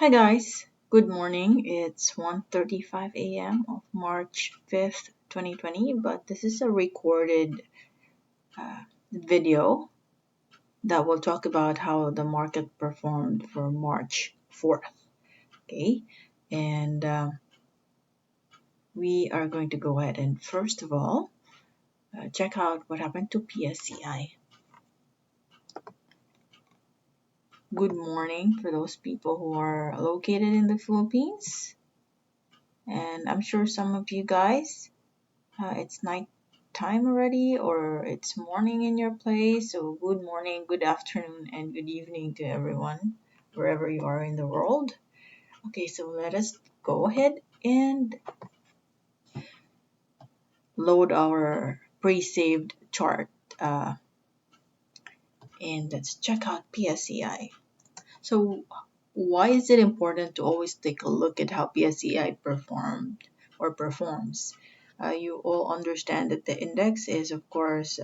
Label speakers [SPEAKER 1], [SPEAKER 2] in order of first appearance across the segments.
[SPEAKER 1] Hi guys, good morning. It's 1:35 a.m. of March 5th, 2020, but this is a recorded video that will talk about how the market performed for March 4th. Okay, and we are going to go ahead and first of all check out what happened to PSCI. Good morning for those people who are located in the Philippines, and I'm sure some of you guys it's night time already or it's morning in your place. So good morning, good afternoon, and good evening to everyone wherever you are in the world. Okay, so let us go ahead and load our pre-saved chart and let's check out PSCI. So why is it important to always take a look at how PSCI performed or performs? You all understand that the index is of course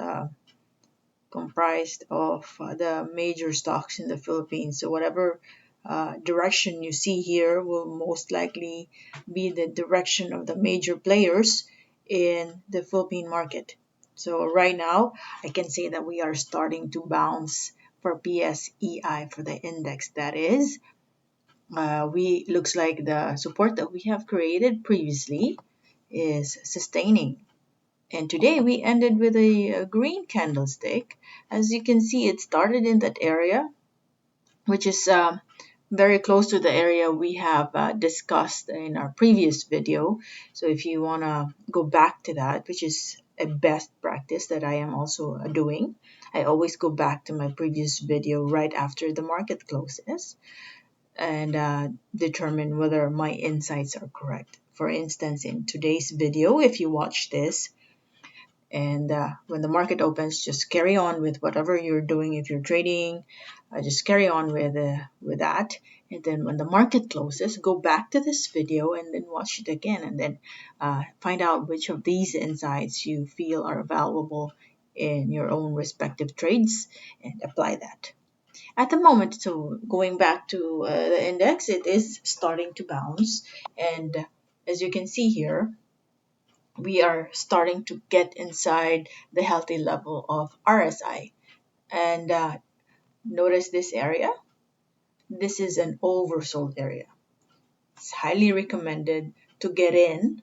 [SPEAKER 1] comprised of the major stocks in the Philippines. So whatever direction you see here will most likely be the direction of the major players in the Philippine market. So right now, I can say that we are starting to bounce for PSEI for the index. That is, we looks like the support that we have created previously is sustaining, and today we ended with a green candlestick. As you can see, it started in that area, which is very close to the area we have discussed in our previous video. So if you want to go back to that, which is a best practice that I am also doing, I always go back to my previous video right after the market closes and determine whether my insights are correct. For instance, in today's video, if you watch this, and when the market opens, just carry on with whatever you're doing. If you're trading, just carry on with that. And then when the market closes, go back to this video and then watch it again, and then find out which of these insights you feel are valuable in your own respective trades and apply that. At the moment, so going back to the index, it is starting to bounce, and as you can see here, we are starting to get inside the healthy level of RSI. And notice this area. This is an oversold area. It's highly recommended to get in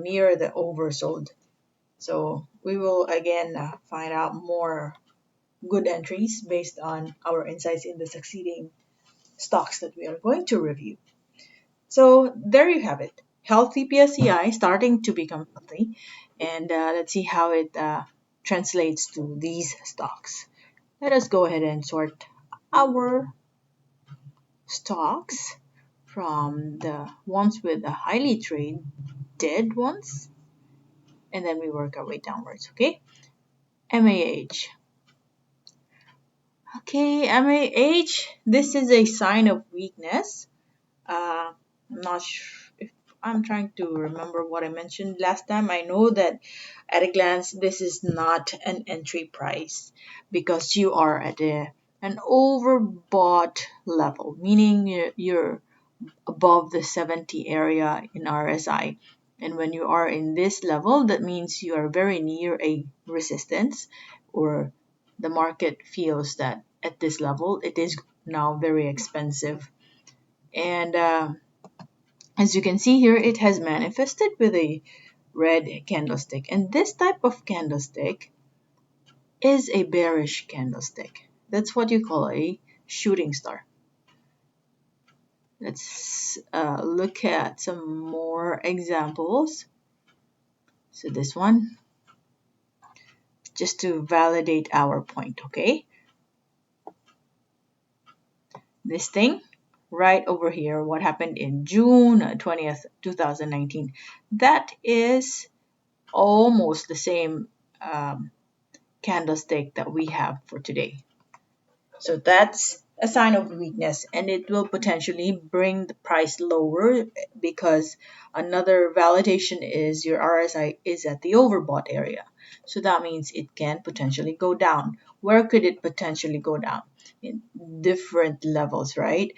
[SPEAKER 1] near the oversold. So we will again find out more good entries based on our insights in the succeeding stocks that we are going to review. So there you have it. Healthy PSCI starting to become healthy. And let's see how it translates to these stocks. Let us go ahead and sort our stocks from the ones with the highly traded ones. And then we work our way downwards, okay? MAH. Okay, MAH, this is a sign of weakness. I'm not sure if I'm trying to remember what I mentioned last time. I know that at a glance, this is not an entry price because you are at an overbought level, meaning you're above the 70 area in RSI. And when you are in this level, that means you are very near a resistance, or the market feels that at this level, it is now very expensive. And as you can see here, it has manifested with a red candlestick. And this type of candlestick is a bearish candlestick. That's what you call a shooting star. Let's look at some more examples. So this one, just to validate our point, okay? This thing right over here, what happened in June 20th, 2019, that is almost the same candlestick that we have for today. So that's a sign of weakness, and it will potentially bring the price lower because another validation is your RSI is at the overbought area. So that means it can potentially go down. Where could it potentially go down? In different levels, right?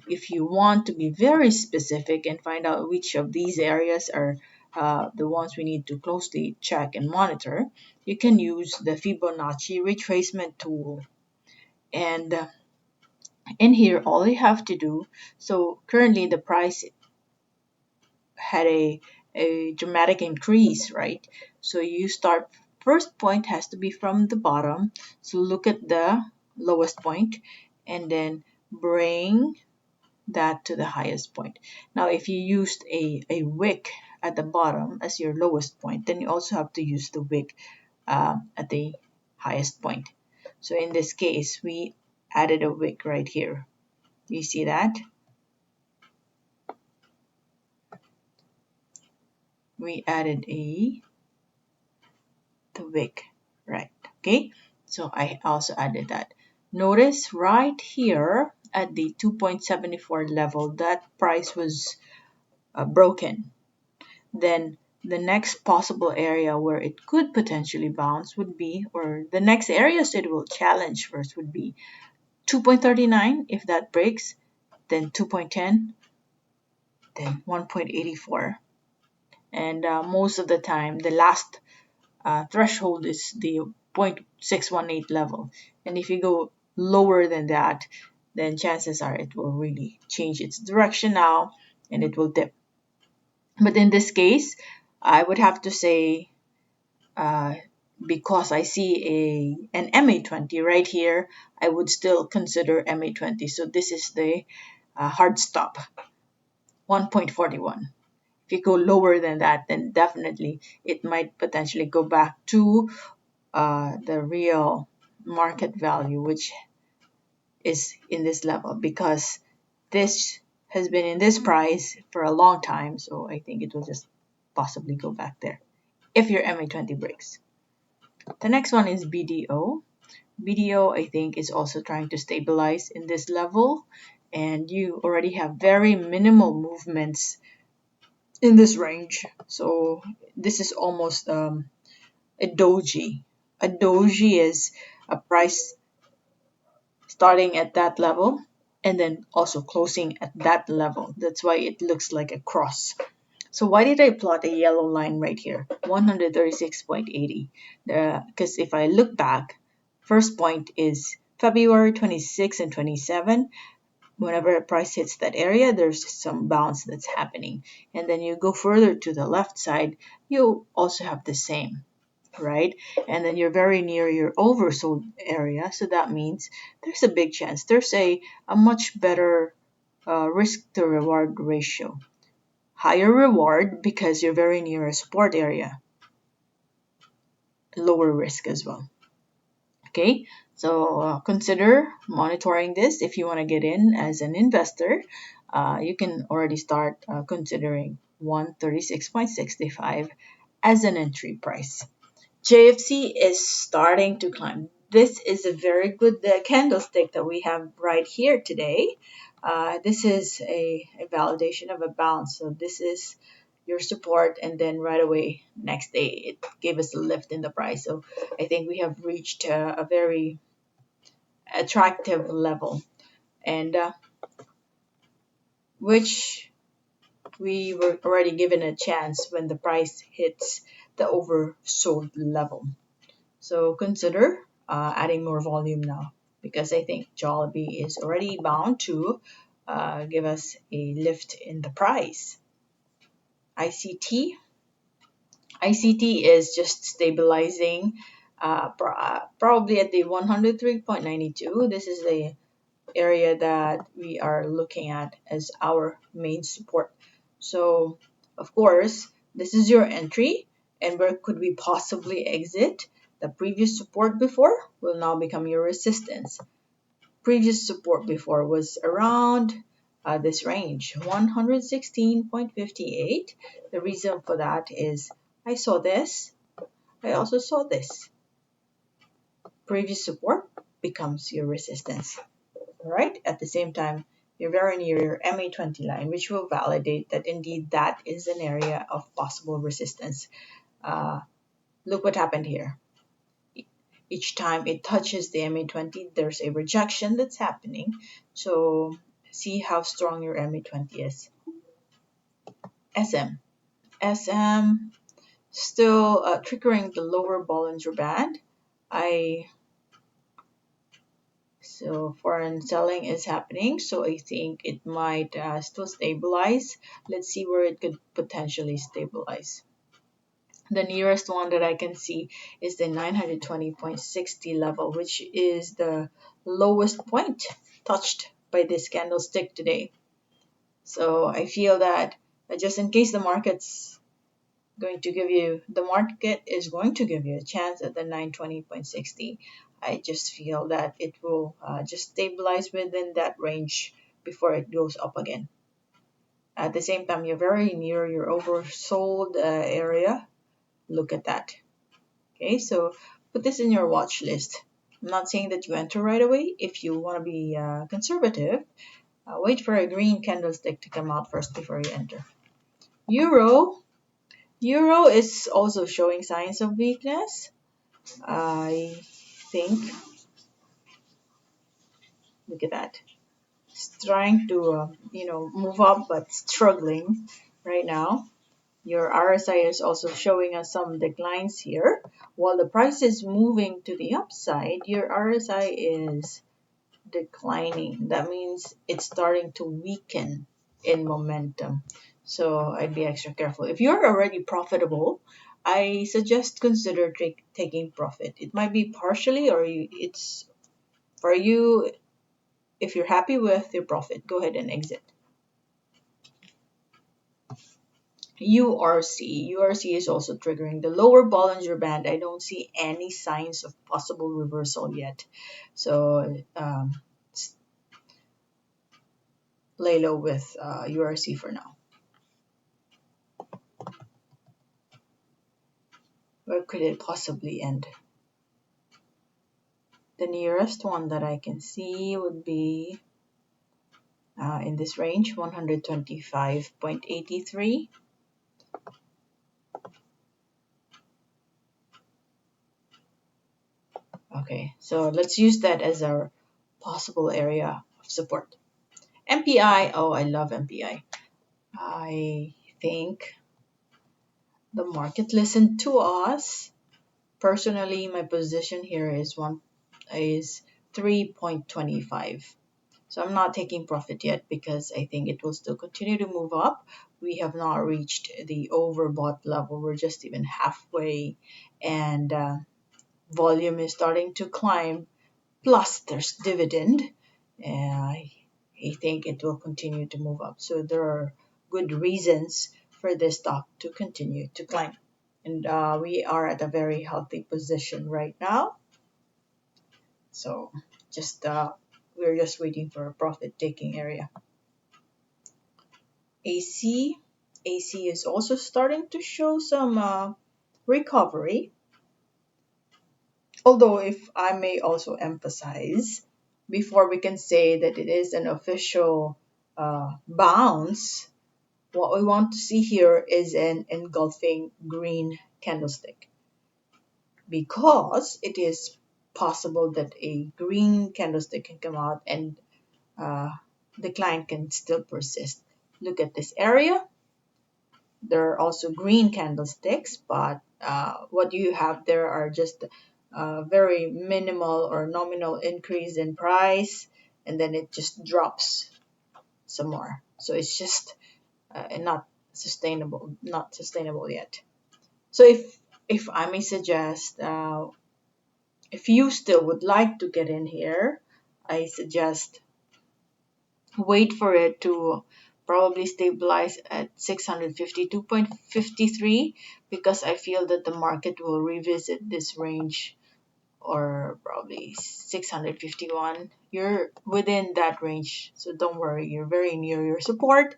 [SPEAKER 1] If you want to be very specific and find out which of these areas are the ones we need to closely check and monitor, you can use the Fibonacci retracement tool. And in here, all you have to do, so currently the price had a dramatic increase, right? So you start, first point has to be from the bottom. So look at the lowest point and then bring that to the highest point. Now, if you used a wick at the bottom as your lowest point, then you also have to use the wick at the highest point. So in this case, we added a wick right here. You see that? We added the wick, right? Okay, so I also added that. Notice right here at the 2.74 level, that price was broken. Then the next possible area where it could potentially bounce would be, or the next areas it will challenge first would be 2.39. If that breaks, then 2.10, then 1.84. And most of the time, the last threshold is the 0.618 level. And if you go lower than that, then chances are it will really change its direction now and it will dip. But in this case, I would have to say, uh, because I see an MA20 right here, I would still consider MA20. So this is the hard stop, 1.41. If you go lower than that, then definitely it might potentially go back to the real market value, which is in this level, because this has been in this price for a long time. So I think it will just possibly go back there if your MA20 breaks. The next one is BDO. BDO, I think, is also trying to stabilize in this level, and you already have very minimal movements in this range. So this is almost a doji. A doji is a price starting at that level and then also closing at that level. That's why it looks like a cross. So why did I plot a yellow line right here? 136.80. Because if I look back, first point is February 26 and 27. Whenever a price hits that area, there's some bounce that's happening. And then you go further to the left side, you also have the same, right? And then you're very near your oversold area. So that means there's a big chance. There's a much better risk to reward ratio. Higher reward because you're very near a support area. Lower risk as well. Okay, so consider monitoring this. If you want to get in as an investor, you can already start considering 136.65 as an entry price. JFC is starting to climb. This is a very good candlestick that we have right here today. This is a validation of a bounce. So this is your support, and then right away next day it gave us a lift in the price. So I think we have reached a very attractive level, and which we were already given a chance when the price hits the oversold level. So consider adding more volume now, because I think Jollibee is already bound to give us a lift in the price. ICT. ICT is just stabilizing, probably at the 103.92. This is the area that we are looking at as our main support. So, of course, this is your entry, and where could we possibly exit? The previous support before will now become your resistance. Previous support before was around this range, 116.58. The reason for that is I saw this, I also saw this. Previous support becomes your resistance. Right? At the same time, you're very near your MA20 line, which will validate that indeed that is an area of possible resistance. Look what happened here. Each time it touches the MA20, there's a rejection that's happening. So see how strong your MA20 is. SM. SM still triggering the lower Bollinger Band. So foreign selling is happening, so I think it might still stabilize. Let's see where it could potentially stabilize. The nearest one that I can see is the 920.60 level, which is the lowest point touched by this candlestick today. So I feel that just in case the market is going to give you a chance at the 920.60. I just feel that it will just stabilize within that range before it goes up again. At the same time, you're very near your oversold area. Look at that. Okay, so put this in your watch list. I'm not saying that you enter right away. If you want to be conservative, wait for a green candlestick to come out first before you enter. Euro is also showing signs of weakness. I think, look at that. It's trying to, move up but struggling right now. Your RSI is also showing us some declines here. While the price is moving to the upside, your RSI is declining. That means it's starting to weaken in momentum. So I'd be extra careful. If you're already profitable, I suggest consider taking profit. It might be partially, or it's for you. If you're happy with your profit, go ahead and exit. URC is also triggering the lower Bollinger Band. I don't see any signs of possible reversal yet. So lay low with URC for now. Where could it possibly end? The nearest one that I can see would be in this range, 125.83. Okay, so let's use that as our possible area of support. MPI, oh, I love MPI. I think the market listened to us. Personally, my position here is 3.25. So I'm not taking profit yet because I think it will still continue to move up. We have not reached the overbought level. We're just even halfway, and volume is starting to climb. Plus, there's dividend, and I think it will continue to move up. So there are good reasons for this stock to continue to climb. And we are at a very healthy position right now. So we're just waiting for a profit-taking area. AC is also starting to show some recovery. Although, if I may also emphasize, before we can say that it is an official bounce, what we want to see here is an engulfing green candlestick, because it is possible that a green candlestick can come out and decline can still persist. Look at this area. There are also green candlesticks, but what you have there are just very minimal or nominal increase in price, and then it just drops some more. So it's just not sustainable yet. So if I may suggest, if you still would like to get in here, I suggest wait for it to probably stabilize at 652.53, because I feel that the market will revisit this range, or probably 651. You're within that range, so don't worry, you're very near your support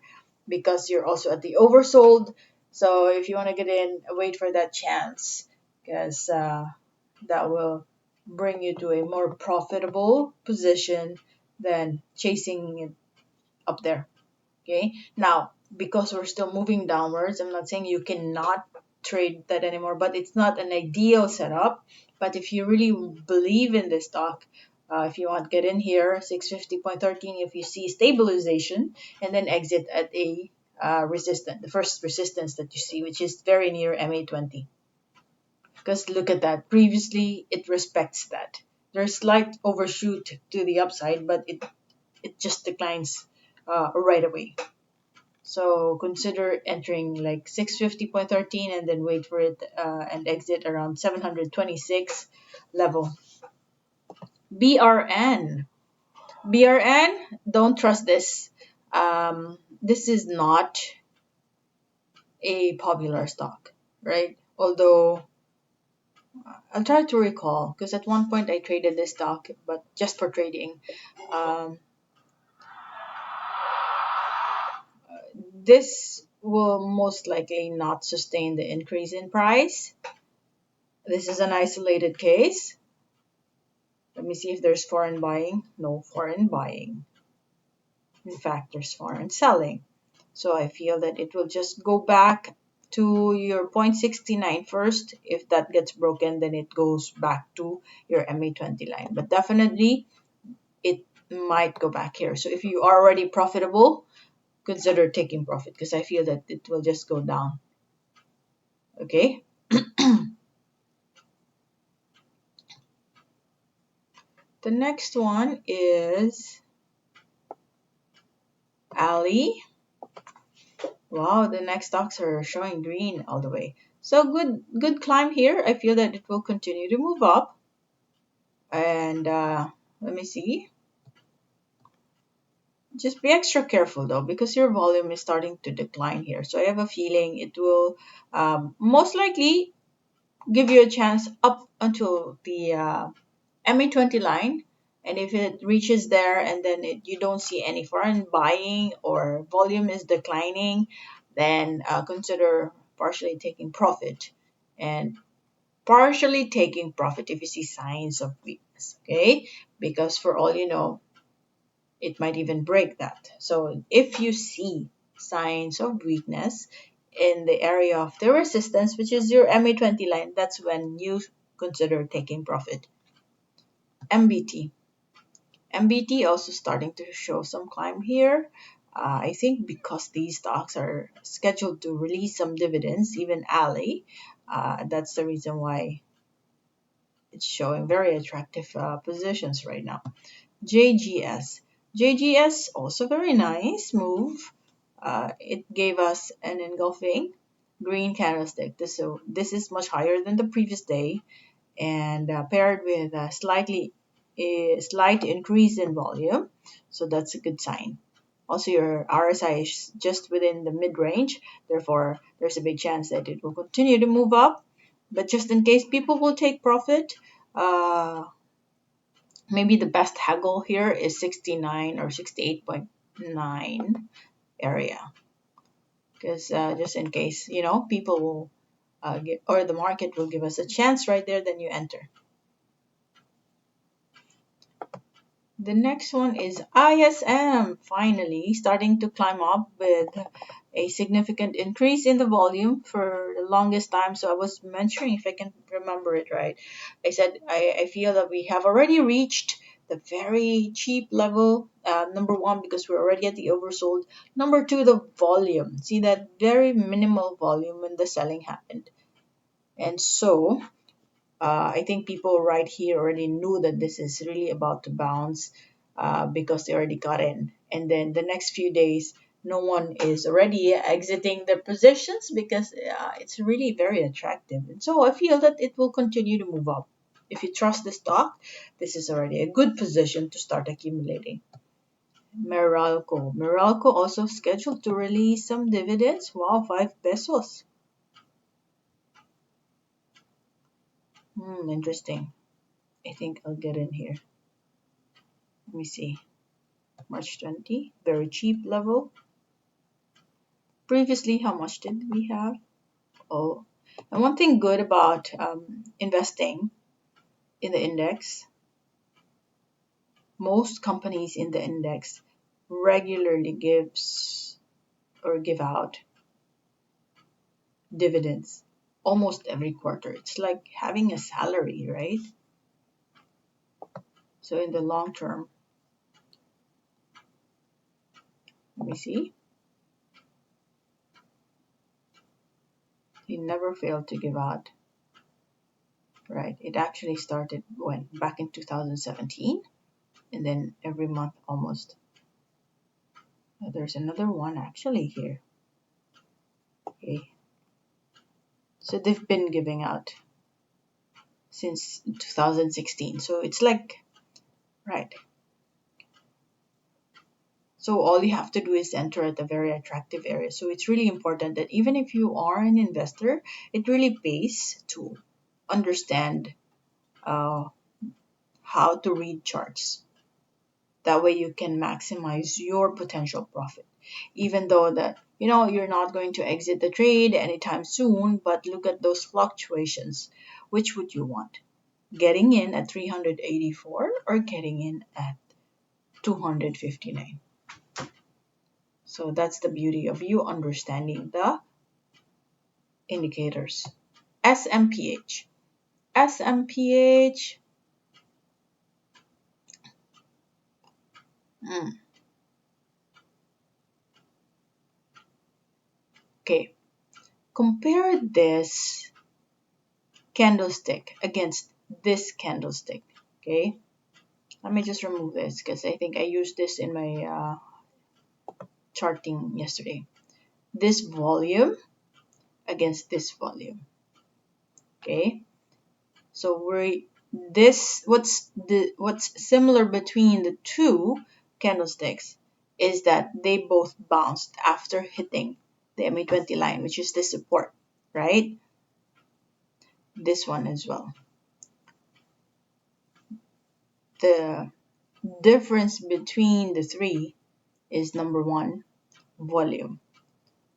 [SPEAKER 1] because you're also at the oversold. So if you want to get in, wait for that chance, because that will bring you to a more profitable position than chasing it up there. Okay, now because we're still moving downwards, I'm not saying you cannot trade that anymore, but it's not an ideal setup. But if you really believe in this stock, If you want, get in here, 650.13 if you see stabilization, and then exit at a resistance, the first resistance that you see, which is very near MA20. Because look at that. Previously, it respects that. There's slight overshoot to the upside, but it just declines right away. So consider entering like 650.13 and then wait for it and exit around 726 level. BRN. BRN, don't trust this. This is not a popular stock, right? Although I'll try to recall because at one point I traded this stock, but just for trading. Um, this will most likely not sustain the increase in price. This is an isolated case. Let me see if there's foreign buying. No foreign buying. In fact, there's foreign selling. So I feel that it will just go back to your 0.69 first. If that gets broken, then it goes back to your MA20 line. But definitely, it might go back here. So if you are already profitable, consider taking profit because I feel that it will just go down. Okay. The next one is Ali. Wow, the next stocks are showing green all the way. So good climb here. I feel that it will continue to move up. And let me see. Just be extra careful though because your volume is starting to decline here. So I have a feeling it will most likely give you a chance up until the MA20 line. And if it reaches there and then you don't see any foreign buying or volume is declining, then consider partially taking profit. And partially taking profit if you see signs of weakness, okay? Because for all you know, it might even break that. So if you see signs of weakness in the area of the resistance, which is your MA20 line, that's when you consider taking profit. MBT. MBT also starting to show some climb here. I think because these stocks are scheduled to release some dividends, even Ali, that's the reason why it's showing very attractive positions right now. JGS. JGS also very nice move. It gave us an engulfing green candlestick. This is much higher than the previous day and paired with a slight increase in volume. So that's a good sign. Also, your RSI is just within the mid-range. Therefore, there's a big chance that it will continue to move up. But just in case people will take profit, uh, maybe the best haggle here is 69 or 68.9 area. Because just in case, people will get, or the market will give us a chance right there, then you enter. The next one is ISM, finally starting to climb up with a significant increase in the volume for the longest time. So I was mentioning, if I can remember it right, I said I feel that we have already reached the very cheap level. Number one, because we're already at the oversold. Number two, the volume. See that very minimal volume when the selling happened. And so I think people right here already knew that this is really about to bounce because they already got in. And then the next few days, no one is already exiting their positions because it's really very attractive. And so I feel that it will continue to move up. If you trust the stock, this is already a good position to start accumulating. Meralco. Meralco also scheduled to release some dividends. Wow, 5 pesos. Interesting. I think I'll get in here. Let me see. March 20, very cheap level. Previously, how much did we have? Oh, and one thing good about investing in the index, most companies in the index regularly give out dividends almost every quarter. It's like having a salary, right? So in the long term, let me see. He never failed to give out, right? It actually started when back in 2017, and then every month almost. There's another one actually here. Okay. So they've been giving out since 2016. So it's like, right. So all you have to do is enter at a very attractive area. So it's really important that even if you are an investor, it really pays to understand uh, how to read charts. That way you can maximize your potential profit. Even though that you're not going to exit the trade anytime soon, but look at those fluctuations. Which would you want? Getting in at 384 or getting in at 259? So that's the beauty of you understanding the indicators. SMPH. SMPH. Mm, okay. Compare this candlestick against this candlestick. Okay. Let me just remove this because I think I used this in my charting yesterday. This volume against this volume. Okay. So we this what's similar between the two candlesticks is that they both bounced after hitting the MA20 line, which is the support, right? This one as well. The difference between the three is number one, volume.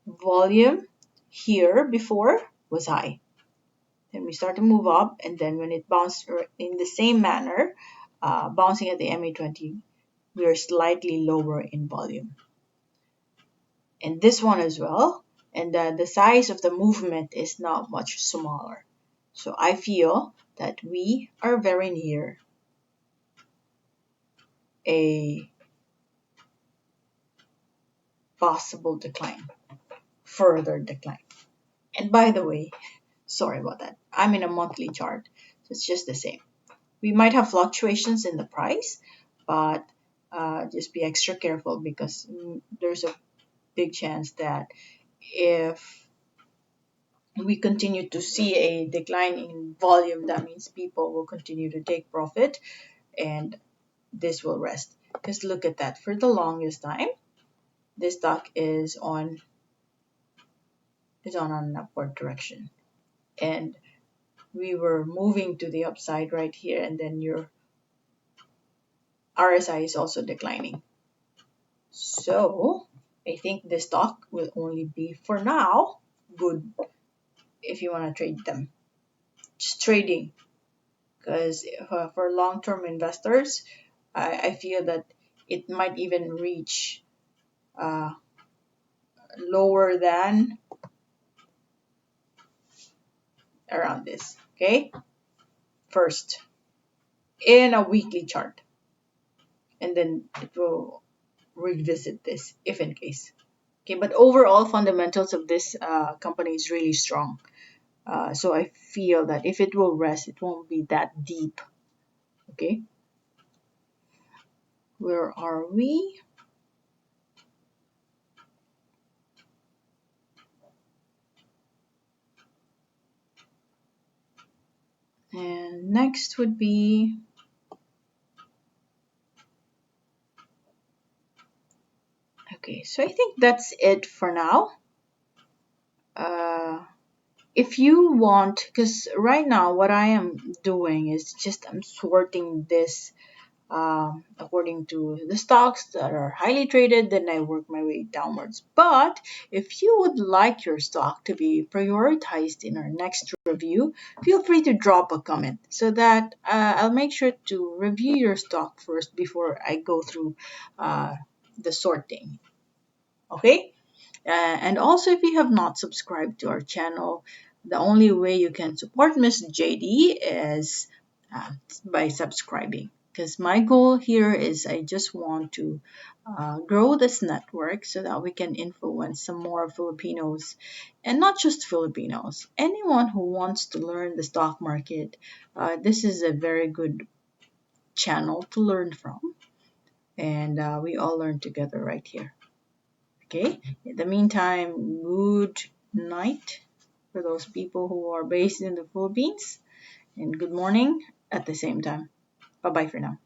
[SPEAKER 1] Volume here before was high. Then we start to move up, and then when it bounced in the same manner, bouncing at the MA20, we are slightly lower in volume. And this one as well, and the size of the movement is not much smaller. So I feel that we are very near a possible decline, further decline. And by the way, sorry about that. I'm in a monthly chart, so it's just the same. We might have fluctuations in the price, but just be extra careful because there's a big chance that if we continue to see a decline in volume, that means people will continue to take profit and this will rest. Because look at that, for the longest time, this stock is on an upward direction. And we were moving to the upside right here, and then your RSI is also declining. So I think this stock will only be for now good if you want to trade them. Just trading, because for long-term investors, I feel that it might even reach uh, lower than around this. Okay, first in a weekly chart, and then it will revisit this if in case. Okay, but overall fundamentals of this company is really strong. So I feel that if it will rest, it won't be that deep. Okay, where are we? And next would be okay. So I think that's it for now. Uh, if you want, because right now what I am doing is just I'm sorting this according to the stocks that are highly traded, then I work my way downwards. But if you would like your stock to be prioritized in our next review, feel free to drop a comment so that I'll make sure to review your stock first before I go through the sorting. Okay? And also, if you have not subscribed to our channel, the only way you can support Miss JD is by subscribing. because my goal here is I just want to grow this network so that we can influence some more Filipinos, and not just Filipinos, anyone who wants to learn the stock market. This is a very good channel to learn from, and we all learn together right here. Okay, in the meantime, good night for those people who are based in the Philippines, and good morning at the same time. Bye bye for now.